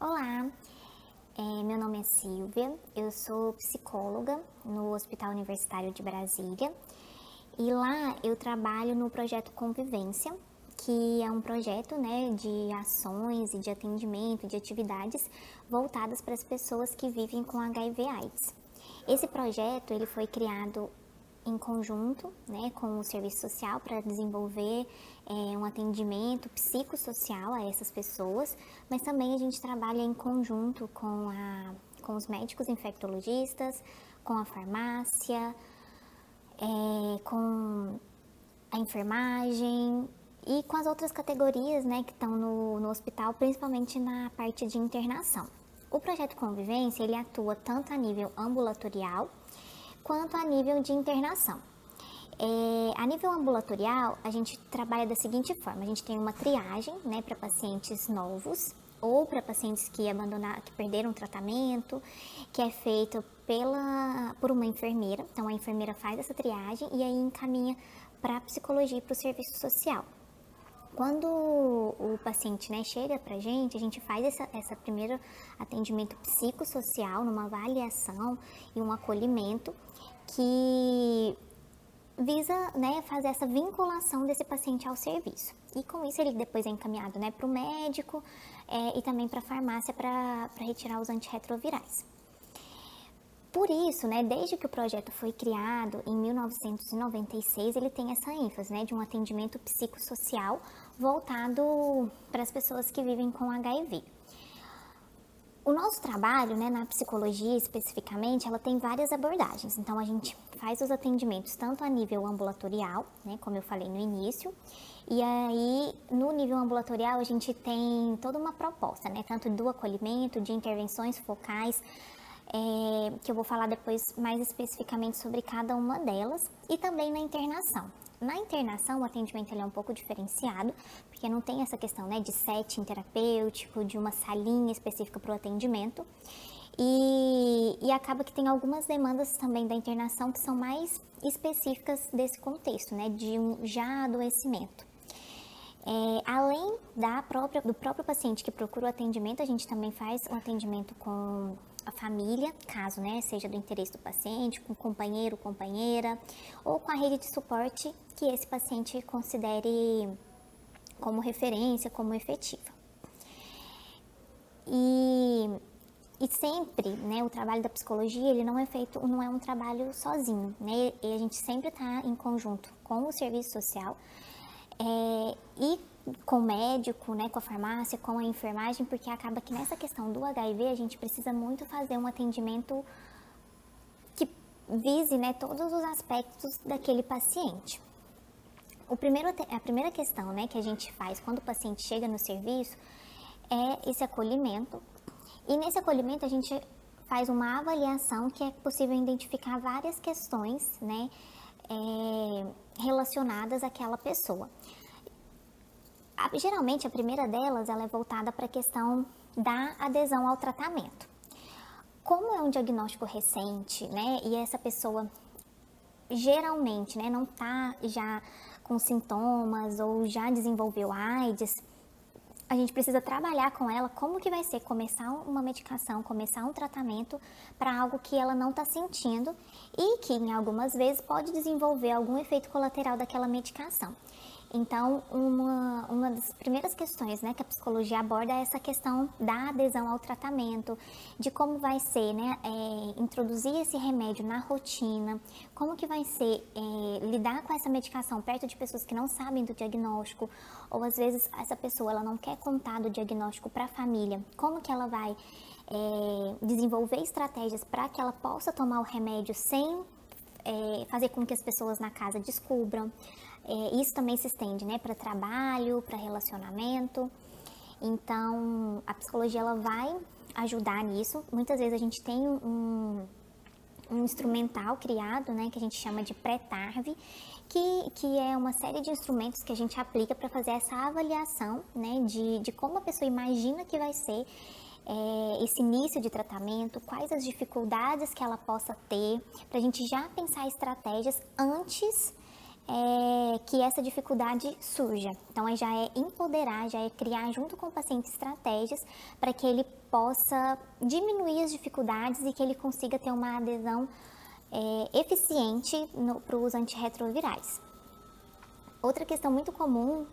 Olá, meu nome é Silvia, eu sou psicóloga no Hospital Universitário de Brasília e lá eu trabalho no projeto Convivência, que é um projeto, né, de ações e de atendimento, de atividades voltadas para as pessoas que vivem com HIV/AIDS. Esse projeto ele foi criado em conjunto, né, com o serviço social para desenvolver um atendimento psicossocial a essas pessoas, mas também a gente trabalha em conjunto com os médicos infectologistas, com a farmácia, com a enfermagem e com as outras categorias, né, que estão no hospital, principalmente na parte de internação. O projeto Convivência, ele atua tanto a nível ambulatorial quanto a nível de internação. A nível ambulatorial, a gente trabalha da seguinte forma: a gente tem uma triagem, né, para pacientes novos ou para pacientes que perderam o tratamento, que é feito por uma enfermeira. Então, a enfermeira faz essa triagem e aí encaminha para a psicologia e para o serviço social. Quando o paciente, né, chega para a gente faz essa primeiro atendimento psicossocial, numa avaliação e um acolhimento que visa, né, fazer essa vinculação desse paciente ao serviço. E com isso ele depois é encaminhado, né, para o médico e também para a farmácia para retirar os antirretrovirais. Por isso, né, desde que o projeto foi criado em 1996, ele tem essa ênfase, né, de um atendimento psicossocial voltado para as pessoas que vivem com HIV. O nosso trabalho, né, na psicologia especificamente, ela tem várias abordagens. Então, a gente faz os atendimentos tanto a nível ambulatorial, né, como eu falei no início, e aí no nível ambulatorial a gente tem toda uma proposta, né, tanto do acolhimento, de intervenções focais, que eu vou falar depois mais especificamente sobre cada uma delas, e também na internação. Na internação, o atendimento ele é um pouco diferenciado, porque não tem essa questão, né, de setting terapêutico, de uma salinha específica para o atendimento, e acaba que tem algumas demandas também da internação que são mais específicas desse contexto, né, de um já adoecimento. Além do próprio paciente que procura o atendimento, a gente também faz um atendimento com a família, caso, né, seja do interesse do paciente, com companheiro, companheira, ou com a rede de suporte que esse paciente considere como referência, como efetiva. E sempre, né, o trabalho da psicologia, ele não é um trabalho sozinho, né, e a gente sempre está em conjunto com o serviço social, e com o médico, né, com a farmácia, com a enfermagem, porque acaba que nessa questão do HIV a gente precisa muito fazer um atendimento que vise, né, todos os aspectos daquele paciente. A primeira questão, né, que a gente faz quando o paciente chega no serviço é esse acolhimento, e nesse acolhimento a gente faz uma avaliação que é possível identificar várias questões, né, relacionadas àquela pessoa. Geralmente a primeira delas ela é voltada para a questão da adesão ao tratamento. Como é um diagnóstico recente, né, e essa pessoa geralmente, né, não está já com sintomas ou já desenvolveu AIDS, a gente precisa trabalhar com ela como que vai ser começar uma medicação, começar um tratamento para algo que ela não está sentindo e que em algumas vezes pode desenvolver algum efeito colateral daquela medicação. Então, uma das primeiras questões, né, que a psicologia aborda é essa questão da adesão ao tratamento, de como vai ser, né, introduzir esse remédio na rotina, como que vai ser lidar com essa medicação perto de pessoas que não sabem do diagnóstico, ou às vezes essa pessoa ela não quer contar do diagnóstico para a família, como que ela vai desenvolver estratégias para que ela possa tomar o remédio sem fazer com que as pessoas na casa descubram. Isso também se estende, né, para trabalho, para relacionamento. Então, a psicologia ela vai ajudar nisso. Muitas vezes a gente tem um instrumental criado, né, que a gente chama de pré-TARV, que é uma série de instrumentos que a gente aplica para fazer essa avaliação, né, de como a pessoa imagina que vai ser esse início de tratamento, quais as dificuldades que ela possa ter, para a gente já pensar estratégias antes que essa dificuldade surja. Então, já é empoderar, já é criar junto com o paciente estratégias para que ele possa diminuir as dificuldades e que ele consiga ter uma adesão eficiente para os antirretrovirais. Outra questão muito comum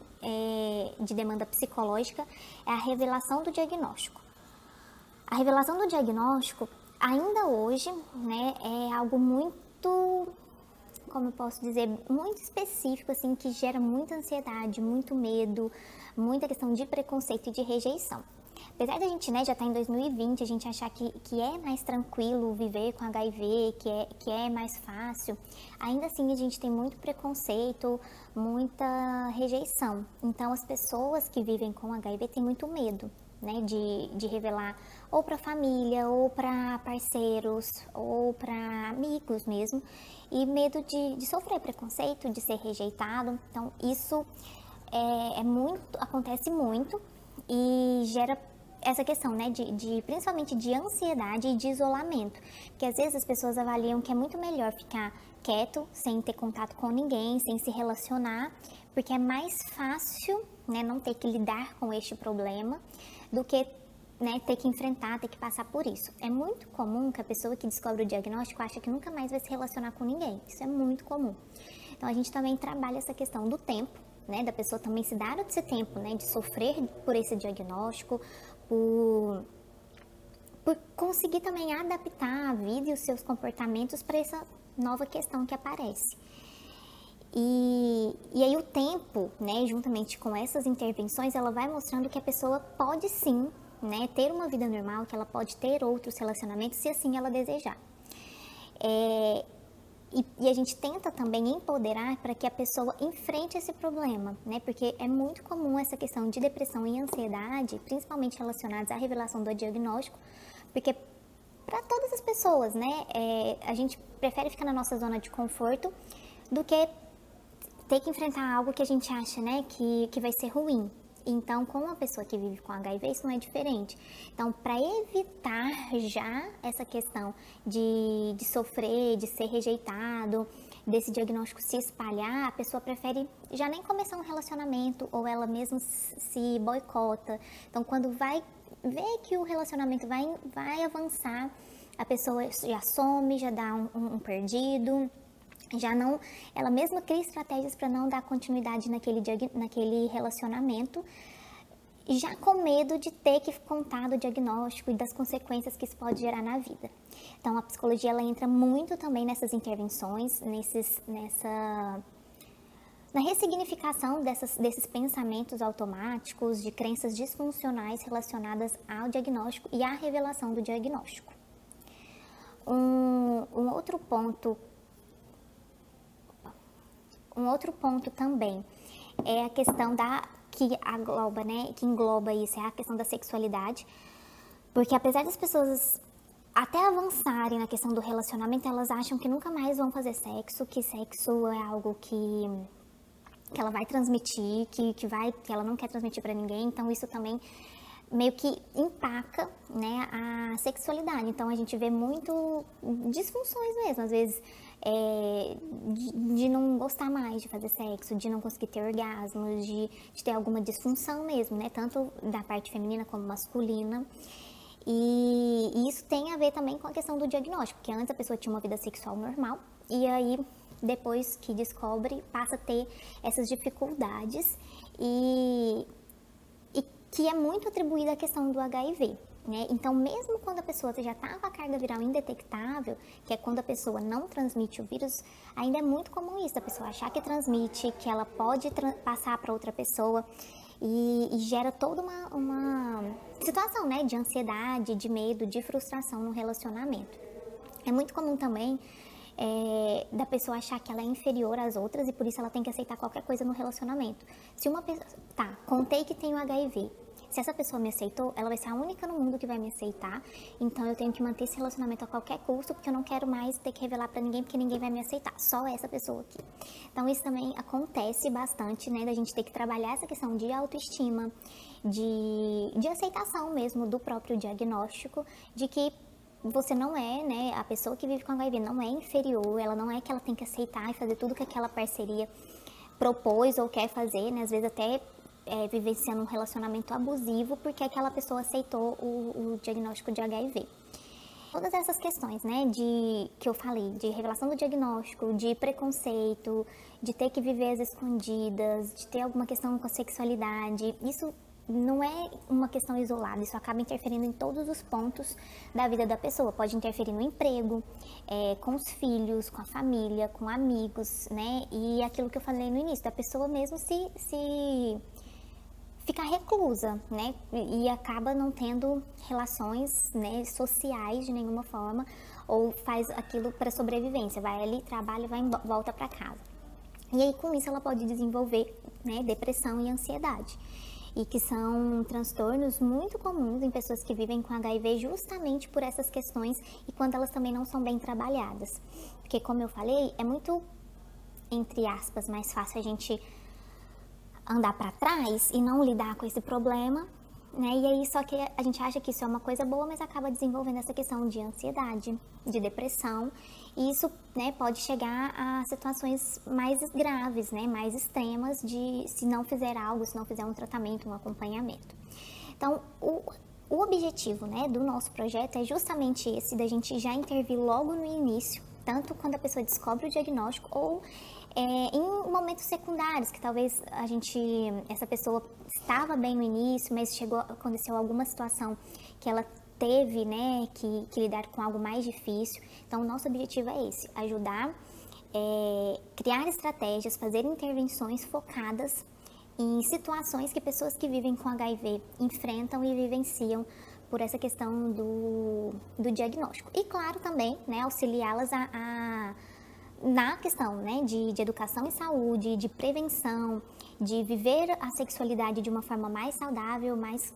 de demanda psicológica é a revelação do diagnóstico. A revelação do diagnóstico, ainda hoje, né, é algo muito, como eu posso dizer, muito específico, assim, que gera muita ansiedade, muito medo, muita questão de preconceito e de rejeição. Apesar da gente, né, já estar em 2020, a gente achar que é mais tranquilo viver com HIV, que é mais fácil, ainda assim a gente tem muito preconceito, muita rejeição. Então, as pessoas que vivem com HIV têm muito medo, né, de revelar ou para família, ou para parceiros, ou para amigos mesmo, e medo de sofrer preconceito, de ser rejeitado. Então, isso acontece muito e gera essa questão, né, principalmente de ansiedade e de isolamento, porque às vezes as pessoas avaliam que é muito melhor ficar quieto, sem ter contato com ninguém, sem se relacionar, porque é mais fácil, né, não ter que lidar com este problema, do que, né, ter que enfrentar, ter que passar por isso. É muito comum que a pessoa que descobre o diagnóstico acha que nunca mais vai se relacionar com ninguém, isso é muito comum. Então a gente também trabalha essa questão do tempo, né, da pessoa também se dar esse tempo, né, de sofrer por esse diagnóstico, por conseguir também adaptar a vida e os seus comportamentos para essa nova questão que aparece. E aí o tempo, né, juntamente com essas intervenções, ela vai mostrando que a pessoa pode sim, né, ter uma vida normal, que ela pode ter outros relacionamentos se assim ela desejar. E a gente tenta também empoderar para que a pessoa enfrente esse problema, né? Porque é muito comum essa questão de depressão e ansiedade, principalmente relacionadas à revelação do diagnóstico, porque para todas as pessoas, né? A gente prefere ficar na nossa zona de conforto do que ter que enfrentar algo que a gente acha, né, que vai ser ruim. Então, com uma pessoa que vive com HIV, isso não é diferente. Então, para evitar já essa questão de sofrer, de ser rejeitado, desse diagnóstico se espalhar, a pessoa prefere já nem começar um relacionamento ou ela mesma se boicota. Então, quando vai ver que o relacionamento vai avançar, a pessoa já some, já dá um perdido. Já não, ela mesma cria estratégias para não dar continuidade naquele relacionamento, já com medo de ter que contar do diagnóstico e das consequências que isso pode gerar na vida. Então, a psicologia ela entra muito também nessas intervenções, na ressignificação desses pensamentos automáticos, de crenças disfuncionais relacionadas ao diagnóstico e à revelação do diagnóstico. Um outro ponto também é a questão que engloba isso, é a questão da sexualidade, porque apesar das pessoas até avançarem na questão do relacionamento, elas acham que nunca mais vão fazer sexo, que sexo é algo que ela vai transmitir, que ela não quer transmitir para ninguém, então isso também meio que empaca, né, a sexualidade. Então a gente vê muito disfunções mesmo, às vezes de não gostar mais de fazer sexo, de não conseguir ter orgasmos, de ter alguma disfunção mesmo, né, tanto da parte feminina como masculina. E isso tem a ver também com a questão do diagnóstico, porque antes a pessoa tinha uma vida sexual normal e aí depois que descobre passa a ter essas dificuldades e que é muito atribuída à questão do HIV, né? Então, mesmo quando a pessoa já está com a carga viral indetectável, que é quando a pessoa não transmite o vírus, ainda é muito comum isso, a pessoa achar que transmite, que ela pode passar para outra pessoa e gera toda uma situação, né, de ansiedade, de medo, de frustração no relacionamento. É muito comum também da pessoa achar que ela é inferior às outras e por isso ela tem que aceitar qualquer coisa no relacionamento. Se uma pessoa, contei que tenho HIV, se essa pessoa me aceitou, ela vai ser a única no mundo que vai me aceitar, então eu tenho que manter esse relacionamento a qualquer custo, porque eu não quero mais ter que revelar pra ninguém, porque ninguém vai me aceitar, só essa pessoa aqui. Então isso também acontece bastante, né, da gente ter que trabalhar essa questão de autoestima, de aceitação mesmo do próprio diagnóstico, de que você não é, né, a pessoa que vive com HIV não é inferior, ela não é que ela tem que aceitar e fazer tudo que aquela parceria propôs ou quer fazer, né, às vezes até vivenciando um relacionamento abusivo porque aquela pessoa aceitou o diagnóstico de HIV. Todas essas questões, né, que eu falei, de revelação do diagnóstico, de preconceito, de ter que viver às escondidas, de ter alguma questão com a sexualidade, isso não é uma questão isolada, isso acaba interferindo em todos os pontos da vida da pessoa. Pode interferir no emprego, com os filhos, com a família, com amigos, né, e aquilo que eu falei no início, da pessoa mesmo se ficar reclusa, né, e acaba não tendo relações, né, sociais de nenhuma forma, ou faz aquilo para sobrevivência, vai ali, trabalha e volta para casa. E aí com isso ela pode desenvolver, né, depressão e ansiedade, e que são transtornos muito comuns em pessoas que vivem com HIV justamente por essas questões e quando elas também não são bem trabalhadas. Porque como eu falei, é muito, entre aspas, mais fácil a gente andar para trás e não lidar com esse problema, né? E aí só que a gente acha que isso é uma coisa boa, mas acaba desenvolvendo essa questão de ansiedade, de depressão, e isso, né, pode chegar a situações mais graves, né, mais extremas de se não fizer algo, se não fizer um tratamento, um acompanhamento. Então, o objetivo, né, do nosso projeto é justamente esse, da gente já intervir logo no início, tanto quando a pessoa descobre o diagnóstico ou em momentos secundários, que talvez essa pessoa estava bem no início, mas aconteceu alguma situação que ela teve, né, que lidar com algo mais difícil. Então, o nosso objetivo é esse, ajudar, criar estratégias, fazer intervenções focadas em situações que pessoas que vivem com HIV enfrentam e vivenciam por essa questão do diagnóstico. E, claro, também, né, auxiliá-las na questão, né, de educação e saúde, de prevenção, de viver a sexualidade de uma forma mais saudável, mais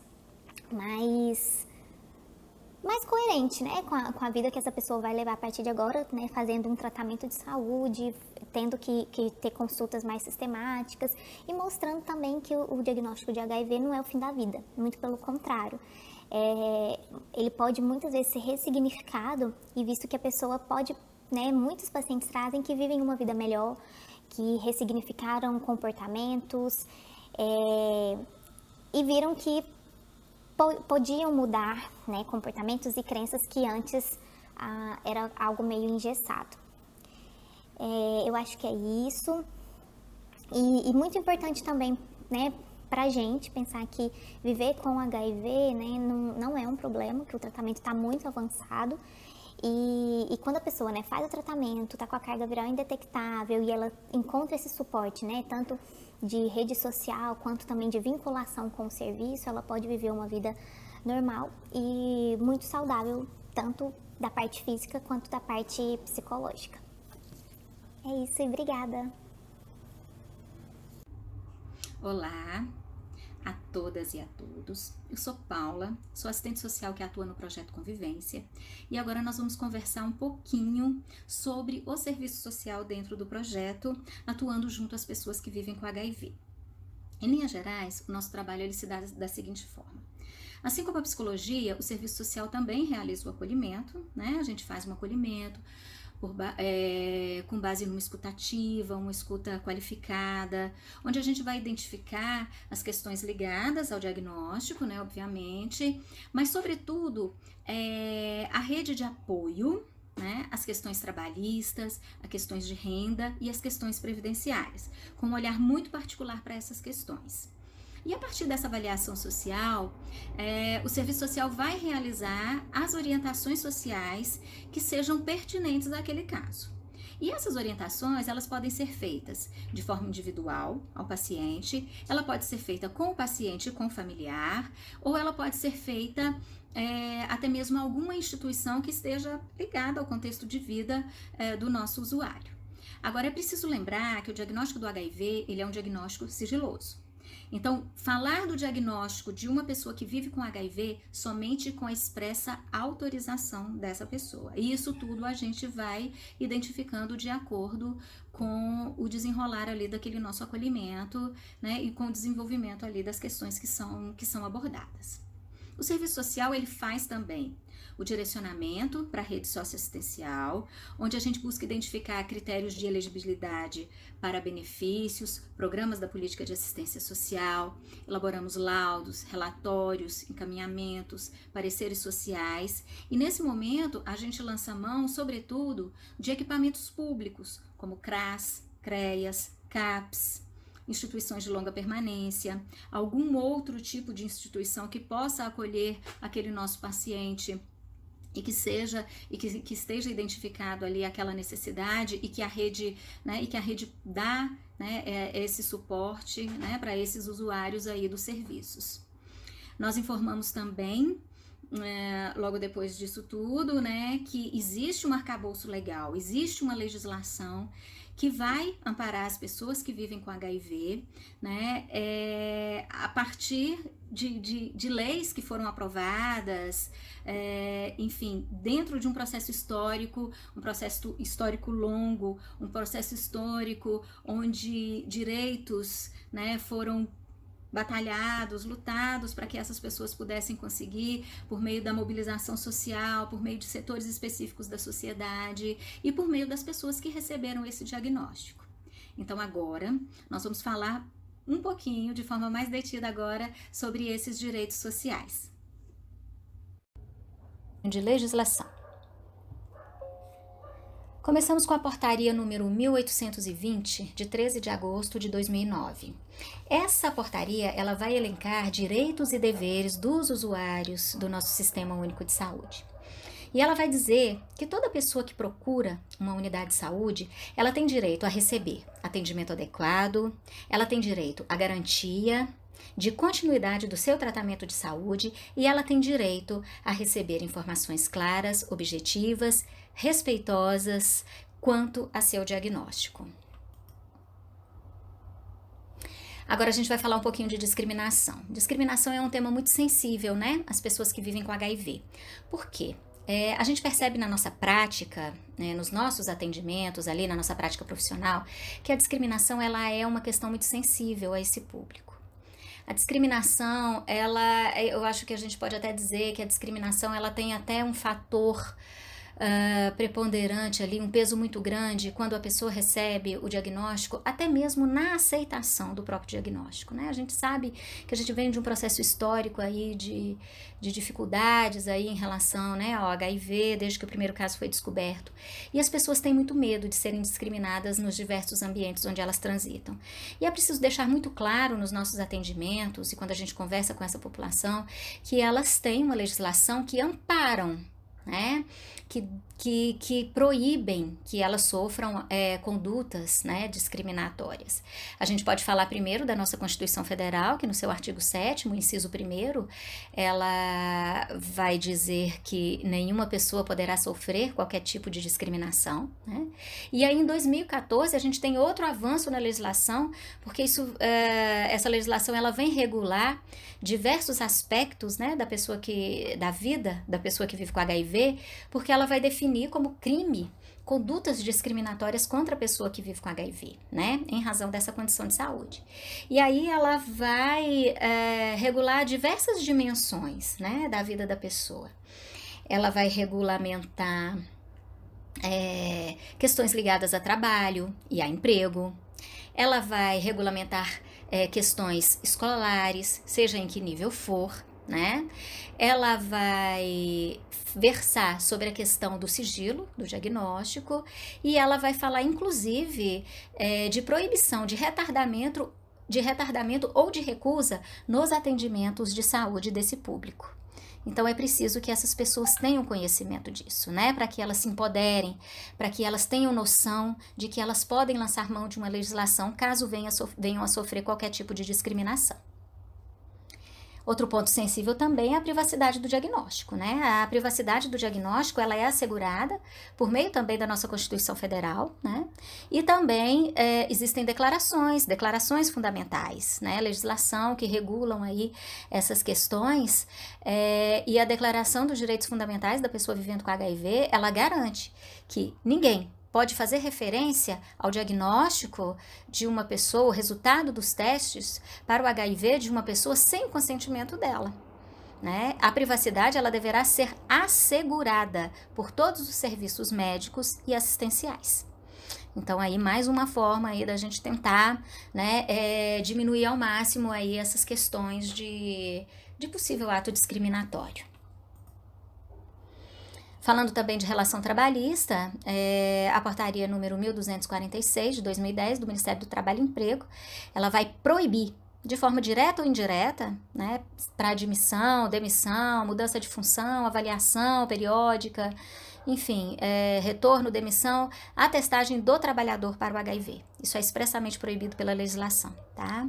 coerente, né, com a vida que essa pessoa vai levar a partir de agora, né, fazendo um tratamento de saúde, tendo que ter consultas mais sistemáticas e mostrando também que o diagnóstico de HIV não é o fim da vida, muito pelo contrário. Ele pode muitas vezes ser ressignificado e visto que a pessoa pode, né, muitos pacientes trazem que vivem uma vida melhor, que ressignificaram comportamentos e viram que podiam mudar, né, comportamentos e crenças que antes era algo meio engessado. Eu acho que é isso. E muito importante também, né, pra gente pensar que viver com HIV, né, não é um problema, que o tratamento está muito avançado. E quando a pessoa, né, faz o tratamento, está com a carga viral indetectável e ela encontra esse suporte, né, tanto de rede social quanto também de vinculação com o serviço, ela pode viver uma vida normal e muito saudável, tanto da parte física quanto da parte psicológica. É isso e obrigada! Olá a todas e a todos, eu sou Paula, sou assistente social que atua no Projeto Convivência e agora nós vamos conversar um pouquinho sobre o serviço social dentro do projeto, atuando junto às pessoas que vivem com HIV. Em linhas gerais, o nosso trabalho ele se dá da seguinte forma. Assim como a psicologia, o serviço social também realiza o acolhimento, né? A gente faz um acolhimento com base numa escuta ativa, uma escuta qualificada, onde a gente vai identificar as questões ligadas ao diagnóstico, né, obviamente, mas sobretudo a rede de apoio, né, as questões trabalhistas, as questões de renda e as questões previdenciárias, com um olhar muito particular para essas questões. E a partir dessa avaliação social, o serviço social vai realizar as orientações sociais que sejam pertinentes àquele caso. E essas orientações, elas podem ser feitas de forma individual ao paciente, ela pode ser feita com o paciente e com o familiar, ou ela pode ser feita até mesmo a alguma instituição que esteja ligada ao contexto de vida do nosso usuário. Agora, é preciso lembrar que o diagnóstico do HIV, ele é um diagnóstico sigiloso. Então, falar do diagnóstico de uma pessoa que vive com HIV somente com a expressa autorização dessa pessoa. E isso tudo a gente vai identificando de acordo com o desenrolar ali daquele nosso acolhimento, né, e com o desenvolvimento ali das questões que são abordadas. O serviço social, ele faz também o direcionamento para a rede socioassistencial, onde a gente busca identificar critérios de elegibilidade para benefícios, programas da política de assistência social, elaboramos laudos, relatórios, encaminhamentos, pareceres sociais, e nesse momento a gente lança mão, sobretudo, de equipamentos públicos, como CRAS, CREAS, CAPS, instituições de longa permanência, algum outro tipo de instituição que possa acolher aquele nosso paciente e que esteja identificado ali aquela necessidade e que a rede, né, dá, né, esse suporte, né, para esses usuários aí dos serviços. Nós informamos também, logo depois disso tudo, né, que existe um arcabouço legal, existe uma legislação que vai amparar as pessoas que vivem com HIV, né, a partir de leis que foram aprovadas, enfim, dentro de um processo histórico longo, um processo histórico onde direitos, né, foram batalhados, lutados para que essas pessoas pudessem conseguir por meio da mobilização social, por meio de setores específicos da sociedade e por meio das pessoas que receberam esse diagnóstico. Então agora nós vamos falar um pouquinho, de forma mais detida agora, sobre esses direitos sociais. De legislação. Começamos com a portaria número 1820, de 13 de agosto de 2009. Essa portaria, ela vai elencar direitos e deveres dos usuários do nosso Sistema Único de Saúde. E ela vai dizer que toda pessoa que procura uma unidade de saúde, ela tem direito a receber atendimento adequado, ela tem direito à garantia de continuidade do seu tratamento de saúde e ela tem direito a receber informações claras, objetivas, respeitosas quanto a seu diagnóstico. Agora a gente vai falar um pouquinho de discriminação. Discriminação é um tema muito sensível, né? As pessoas que vivem com HIV. Por quê? A gente percebe na nossa prática, né, nos nossos atendimentos, ali na nossa prática profissional, que a discriminação ela é uma questão muito sensível a esse público. A discriminação, eu acho que a gente pode até dizer que a discriminação ela tem até um fator preponderante ali, um peso muito grande quando a pessoa recebe o diagnóstico, até mesmo na aceitação do próprio diagnóstico, né? A gente sabe que a gente vem de um processo histórico aí de dificuldades aí em relação, né, ao HIV, desde que o primeiro caso foi descoberto. E as pessoas têm muito medo de serem discriminadas nos diversos ambientes onde elas transitam. E é preciso deixar muito claro nos nossos atendimentos e quando a gente conversa com essa população que elas têm uma legislação que amparam, né, que proíbem que elas sofram condutas, né, discriminatórias. A gente pode falar primeiro da nossa Constituição Federal, que no seu artigo 7º, inciso 1º, ela vai dizer que nenhuma pessoa poderá sofrer qualquer tipo de discriminação, né? E aí em 2014 a gente tem outro avanço na legislação, porque essa legislação ela vem regular diversos aspectos, né, da vida da pessoa que vive com HIV, porque ela vai definir como crime condutas discriminatórias contra a pessoa que vive com HIV, né, em razão dessa condição de saúde. E aí ela vai regular diversas dimensões, né, da vida da pessoa. Ela vai regulamentar questões ligadas a trabalho e a emprego. Ela vai regulamentar questões escolares, seja em que nível for, né? Ela vai versar sobre a questão do sigilo, do diagnóstico, e ela vai falar, inclusive, de proibição de retardamento ou de recusa nos atendimentos de saúde desse público. Então é preciso que essas pessoas tenham conhecimento disso, né? Para que elas se empoderem, para que elas tenham noção de que elas podem lançar mão de uma legislação caso venham a sofrer qualquer tipo de discriminação. Outro ponto sensível também é a privacidade do diagnóstico, né? A privacidade do diagnóstico, ela é assegurada por meio também da nossa Constituição Federal, né? E também existem declarações fundamentais, né? Legislação que regulam aí essas questões, e a Declaração dos Direitos Fundamentais da Pessoa Vivendo com HIV, ela garante que ninguém pode fazer referência ao diagnóstico de uma pessoa, o resultado dos testes para o HIV de uma pessoa sem o consentimento dela. né? A privacidade ela deverá ser assegurada por todos os serviços médicos e assistenciais. Então, aí mais uma forma aí da gente tentar, né, diminuir ao máximo aí essas questões de possível ato discriminatório. Falando também de relação trabalhista, a portaria número 1246 de 2010 do Ministério do Trabalho e Emprego, ela vai proibir de forma direta ou indireta, né, para admissão, demissão, mudança de função, avaliação periódica, enfim, retorno, demissão, a testagem do trabalhador para o HIV. Isso é expressamente proibido pela legislação, tá?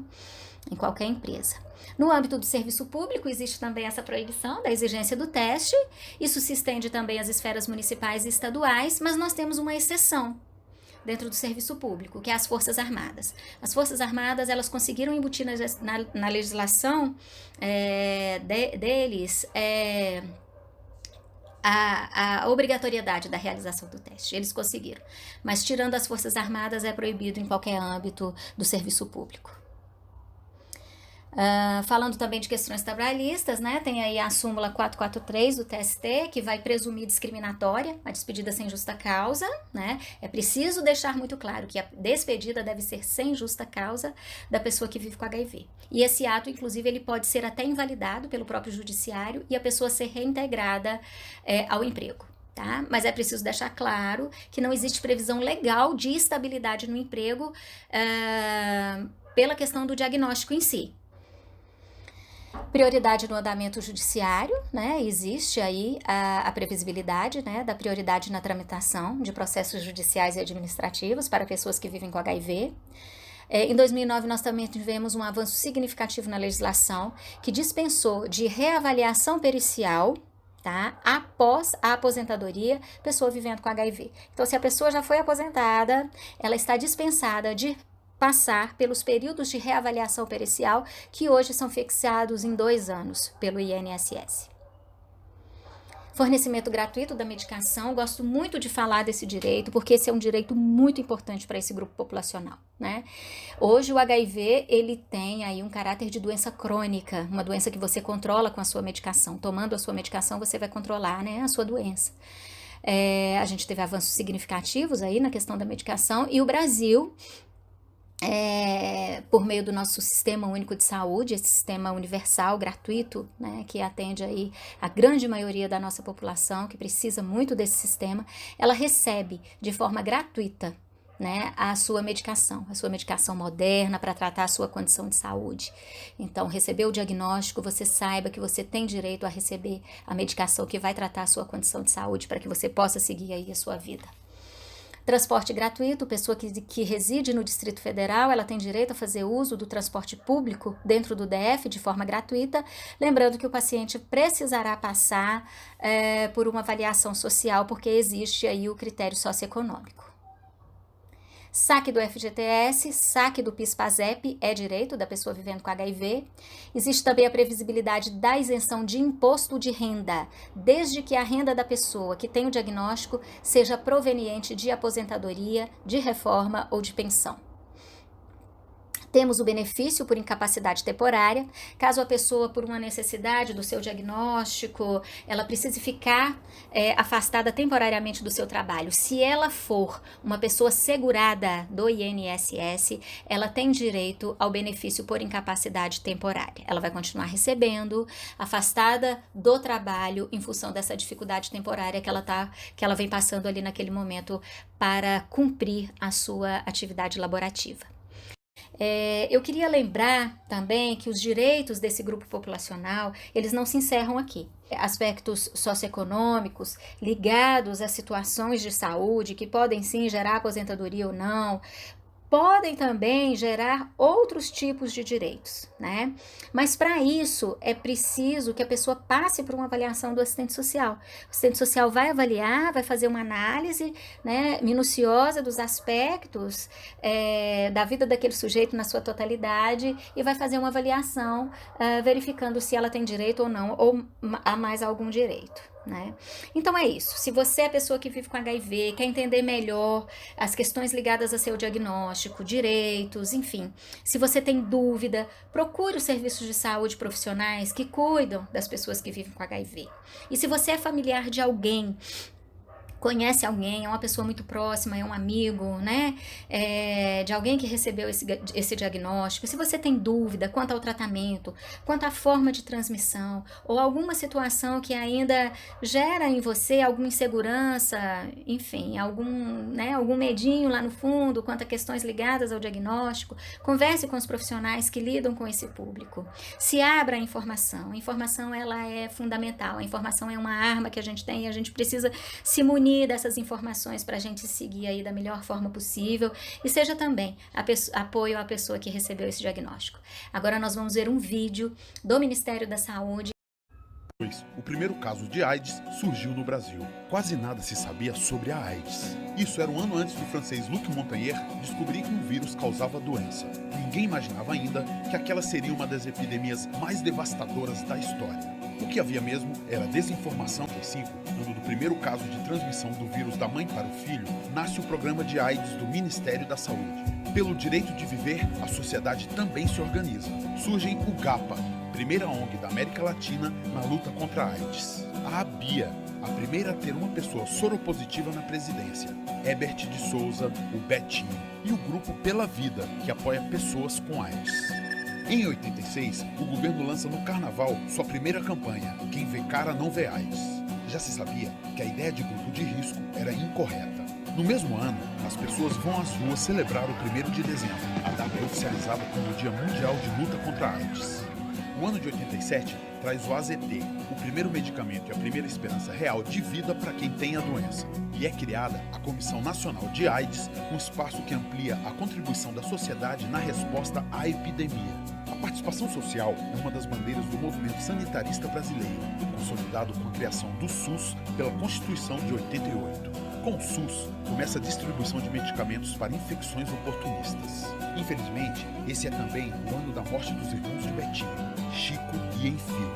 Em qualquer empresa. No âmbito do serviço público, existe também essa proibição da exigência do teste. Isso se estende também às esferas municipais e estaduais, mas nós temos uma exceção dentro do serviço público, que é as Forças Armadas. As Forças Armadas, elas conseguiram embutir na legislação deles a obrigatoriedade da realização do teste. Eles conseguiram. Mas tirando as Forças Armadas, é proibido em qualquer âmbito do serviço público. Falando também de questões trabalhistas, né, tem aí a súmula 443 do TST, que vai presumir discriminatória a despedida sem justa causa, né? É preciso deixar muito claro que a despedida deve ser sem justa causa da pessoa que vive com HIV. E esse ato, inclusive, ele pode ser até invalidado pelo próprio judiciário e a pessoa ser reintegrada ao emprego. Tá? Mas é preciso deixar claro que não existe previsão legal de estabilidade no emprego pela questão do diagnóstico em si. Prioridade no andamento judiciário, né? Existe aí a previsibilidade, né, da prioridade na tramitação de processos judiciais e administrativos para pessoas que vivem com HIV. Em 2009, nós também tivemos um avanço significativo na legislação que dispensou de reavaliação pericial, tá? Após a aposentadoria, pessoa vivendo com HIV. Então, se a pessoa já foi aposentada, ela está dispensada de passar pelos períodos de reavaliação pericial que hoje são fixados em 2 anos pelo INSS. Fornecimento gratuito da medicação, gosto muito de falar desse direito, porque esse é um direito muito importante para esse grupo populacional, né? Hoje o HIV, ele tem aí um caráter de doença crônica, uma doença que você controla com a sua medicação. Tomando a sua medicação, você vai controlar, né, a sua doença. A gente teve avanços significativos aí na questão da medicação e o Brasil, por meio do nosso Sistema Único de Saúde, esse sistema universal, gratuito, né, que atende aí a grande maioria da nossa população, que precisa muito desse sistema, ela recebe de forma gratuita, né, a sua medicação moderna para tratar a sua condição de saúde. Então, recebeu o diagnóstico, você saiba que você tem direito a receber a medicação que vai tratar a sua condição de saúde para que você possa seguir aí a sua vida. Transporte gratuito, pessoa que reside no Distrito Federal, ela tem direito a fazer uso do transporte público dentro do DF de forma gratuita, lembrando que o paciente precisará passar por uma avaliação social, porque existe aí o critério socioeconômico. Saque do FGTS, saque do PIS/PASEP é direito da pessoa vivendo com HIV. Existe também a previsibilidade da isenção de imposto de renda, desde que a renda da pessoa que tem o diagnóstico seja proveniente de aposentadoria, de reforma ou de pensão. Temos o benefício por incapacidade temporária, caso a pessoa, por uma necessidade do seu diagnóstico, ela precise ficar afastada temporariamente do seu trabalho. Se ela for uma pessoa segurada do INSS, ela tem direito ao benefício por incapacidade temporária. Ela vai continuar recebendo, afastada do trabalho em função dessa dificuldade temporária que ela vem passando ali naquele momento para cumprir a sua atividade laborativa. Eu queria lembrar também que os direitos desse grupo populacional, eles não se encerram aqui. Aspectos socioeconômicos ligados a situações de saúde que podem sim gerar aposentadoria ou não, podem também gerar outros tipos de direitos, né? Mas para isso é preciso que a pessoa passe por uma avaliação do assistente social. O assistente social vai avaliar, vai fazer uma análise, né, minuciosa dos aspectos da vida daquele sujeito na sua totalidade e vai fazer uma avaliação verificando se ela tem direito ou não, ou há mais algum direito. né? Então é isso. Se você é a pessoa que vive com HIV, quer entender melhor as questões ligadas a seu diagnóstico, direitos, enfim, se você tem dúvida, procure os serviços de saúde profissionais que cuidam das pessoas que vivem com HIV. E se você é familiar de alguém, conhece alguém, é uma pessoa muito próxima, é um amigo, né, de alguém que recebeu esse diagnóstico, se você tem dúvida quanto ao tratamento, quanto à forma de transmissão, ou alguma situação que ainda gera em você alguma insegurança, enfim, algum medinho lá no fundo, quanto a questões ligadas ao diagnóstico, converse com os profissionais que lidam com esse público. Se abra a informação ela é fundamental, a informação é uma arma que a gente tem e a gente precisa se munir dessas informações para a gente seguir aí da melhor forma possível e seja também apoio à pessoa que recebeu esse diagnóstico. Agora nós vamos ver um vídeo do Ministério da Saúde. O primeiro caso de AIDS surgiu no Brasil. Quase nada se sabia sobre a AIDS. Isso era um ano antes do francês Luc Montagnier descobrir que um vírus causava a doença. Ninguém imaginava ainda que aquela seria uma das epidemias mais devastadoras da história. O que havia mesmo era desinformação. Ano do primeiro caso de transmissão do vírus da mãe para o filho, nasce o programa de AIDS do Ministério da Saúde. Pelo direito de viver, a sociedade também se organiza. Surge o GAPA, primeira ONG da América Latina na luta contra a AIDS. A BIA, a primeira a ter uma pessoa soropositiva na presidência. Herbert de Souza, o Betinho. E o Grupo Pela Vida, que apoia pessoas com AIDS. Em 86, o governo lança no Carnaval sua primeira campanha, Quem vê cara não vê AIDS. Já se sabia que a ideia de grupo de risco era incorreta. No mesmo ano, as pessoas vão às ruas celebrar o 1º de dezembro. A data é oficializada como o Dia Mundial de Luta contra a AIDS. O ano de 87 traz o AZT, o primeiro medicamento e a primeira esperança real de vida para quem tem a doença. E é criada a Comissão Nacional de AIDS, um espaço que amplia a contribuição da sociedade na resposta à epidemia. A participação social é uma das bandeiras do movimento sanitarista brasileiro, consolidado com a criação do SUS pela Constituição de 88. Com o SUS, começa a distribuição de medicamentos para infecções oportunistas. Infelizmente, esse é também o ano da morte dos irmãos de Betinho, Chico e Enfio.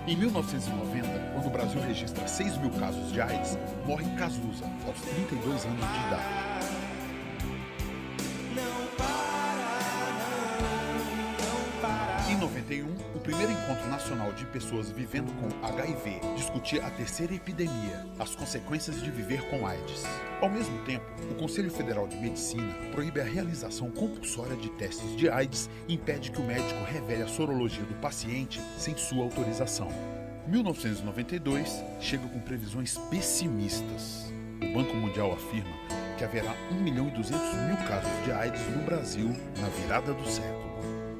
Em 1990, quando o Brasil registra 6.000 casos de AIDS, morre Cazuza, aos 32 anos de idade. Em 91, o primeiro encontro nacional de pessoas vivendo com HIV discutia a terceira epidemia, as consequências de viver com AIDS. Ao mesmo tempo, o Conselho Federal de Medicina proíbe a realização compulsória de testes de AIDS e impede que o médico revele a sorologia do paciente sem sua autorização. 1992 chega com previsões pessimistas. O Banco Mundial afirma que haverá 1.200.000 casos de AIDS no Brasil na virada do século.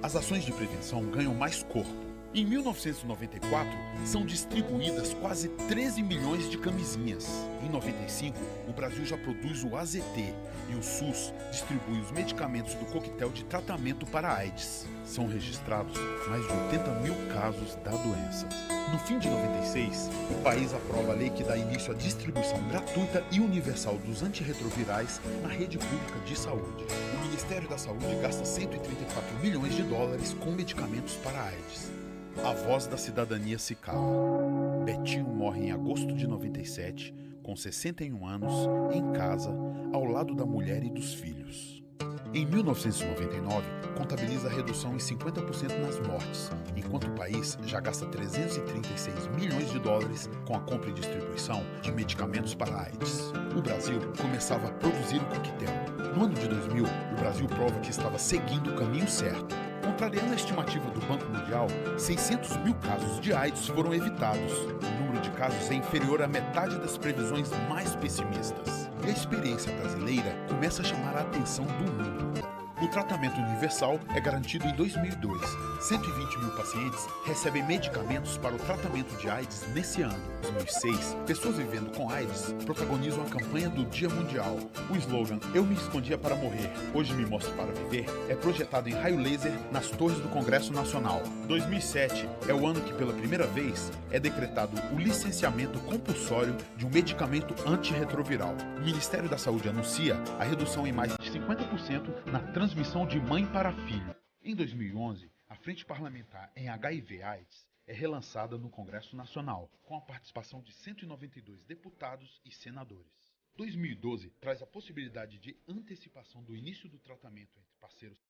As ações de prevenção ganham mais corpo. Em 1994, são distribuídas quase 13 milhões de camisinhas. Em 95, o Brasil já produz o AZT e o SUS distribui os medicamentos do coquetel de tratamento para AIDS. São registrados mais de 80.000 casos da doença. No fim de 96, o país aprova a lei que dá início à distribuição gratuita e universal dos antirretrovirais na rede pública de saúde. O Ministério da Saúde gasta 134 milhões de dólares com medicamentos para AIDS. A voz da cidadania se cala. Betinho morre em agosto de 97, com 61 anos, em casa, ao lado da mulher e dos filhos. Em 1999, contabiliza a redução em 50% nas mortes, enquanto o país já gasta 336 milhões de dólares com a compra e distribuição de medicamentos para AIDS. O Brasil começava a produzir o coquetel. No ano de 2000, o Brasil prova que estava seguindo o caminho certo. Contrariando a estimativa do Banco Mundial, 600.000 casos de AIDS foram evitados. O número de casos é inferior à metade das previsões mais pessimistas. E a experiência brasileira começa a chamar a atenção do mundo. O tratamento universal é garantido em 2002. 120.000 pacientes recebem medicamentos para o tratamento de AIDS nesse ano. Em 2006, pessoas vivendo com AIDS protagonizam a campanha do Dia Mundial. O slogan "Eu me escondia para morrer, hoje me mostro para viver" é projetado em raio laser nas torres do Congresso Nacional. 2007 é o ano que pela primeira vez é decretado o licenciamento compulsório de um medicamento antirretroviral. O Ministério da Saúde anuncia a redução em mais de 50% na transmissão de mãe para filho. Em 2011, a Frente Parlamentar em HIV/AIDS é relançada no Congresso Nacional, com a participação de 192 deputados e senadores. 2012 traz a possibilidade de antecipação do início do tratamento entre parceiros.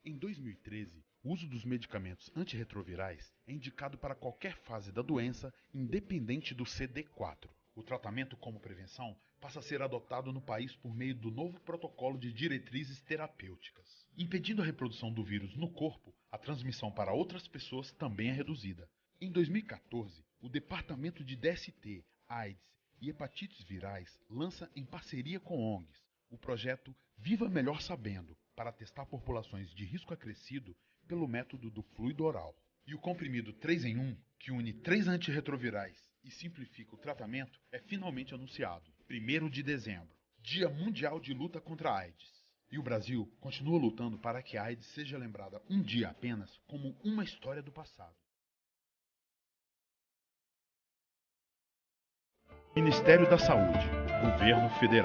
Em 2013, o uso dos medicamentos antirretrovirais é indicado para qualquer fase da doença, independente do CD4. O tratamento como prevenção passa a ser adotado no país por meio do novo protocolo de diretrizes terapêuticas. Impedindo a reprodução do vírus no corpo, a transmissão para outras pessoas também é reduzida. Em 2014, o Departamento de DST, AIDS e Hepatites Virais lança, em parceria com ONGs, o projeto Viva Melhor Sabendo, para testar populações de risco acrescido pelo método do fluido oral. E o comprimido 3 em 1, que une 3 antirretrovirais e simplifica o tratamento, é finalmente anunciado. 1º de dezembro, Dia Mundial de Luta contra a AIDS. E o Brasil continua lutando para que a AIDS seja lembrada um dia apenas como uma história do passado. Ministério da Saúde, Governo Federal.